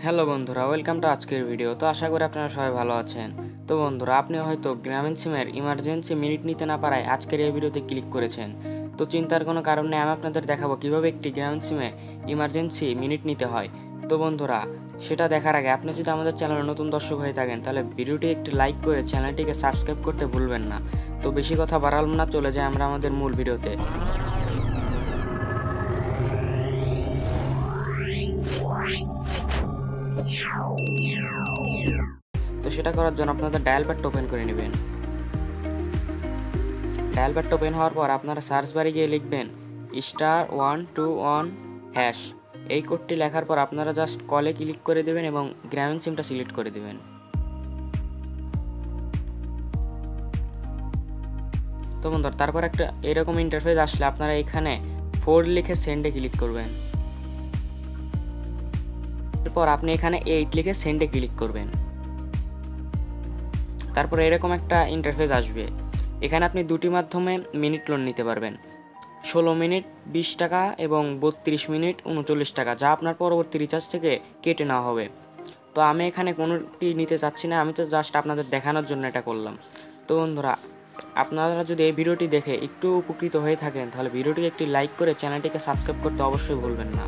Hello বন্ধুরা, welcome to আজকের video. তো আশা করি আপনারা সবাই ভালো আছেন। তো বন্ধুরা, আপনি হয়তো গ্রামীণ সিমের ইমার্জেন্সি মিনিট নিতে না পারায় আজকের এই ভিডিওতে ক্লিক করেছেন। তো চিন্তার কোনো কারণ নেই, আমি আপনাদের দেখাবো কীভাবে একটি গ্রামীণ সিমে ইমার্জেন্সি মিনিট নিতে হয়। তো বন্ধুরা, সেটা দেখার আগে আপনি যদি আমাদের চ্যানেলে নতুন দর্শক হয়ে থাকেন তাহলে ভিডিওটি একটি লাইক করে চ্যানেলটিকে সাবস্ক্রাইব করতে ভুলবেন না। তো বেশি কথা বাড়ালাম না, চলে যাই আমরা আমাদের মূল ভিডিওতে। তো সেটা করার জন্য আপনাদের ডায়াল প্যাডটা ওপেন করে নেবেন। ডায়াল প্যাডটা ওপেন হওয়ার পর আপনারা সার্চ বারে গিয়ে লিখবেন *121#। এই কোডটি লেখার পর আপনারা জাস্ট কলে ক্লিক করে দেবেন এবং গ্রামীণ সিমটা সিলেক্ট করে দেবেন। তো বন্ধুরা, তারপর একটা এরকম ইন্টারফেস আসলে আপনারা এখানে 4 লিখে সেন্ডে ক্লিক করবেন। এরপর আপনি এখানে 8 লিখে সেন্ডে ক্লিক করবেন। তারপর এরকম একটা ইন্টারফেস আসবে। এখানে আপনি দুটি মাধ্যমে মিনিট লোন নিতে পারবেন, 16 মিনিট 20 টাকা এবং 32 মিনিট 39 টাকা, যা আপনার পরবর্তী রিচার্জ থেকে কেটে নেওয়া হবে। তো আমি এখানে কোনোটি নিতে চাচ্ছি না, আমি তো জাস্ট আপনাদের দেখানোর জন্য এটা করলাম। তো বন্ধুরা, আপনারা যদি এই ভিডিওটি দেখে একটু উপকৃত হয়ে থাকেন তাহলে ভিডিওটিকে একটি লাইক করে চ্যানেলটিকে সাবস্ক্রাইব করতে অবশ্যই ভুলবেন না।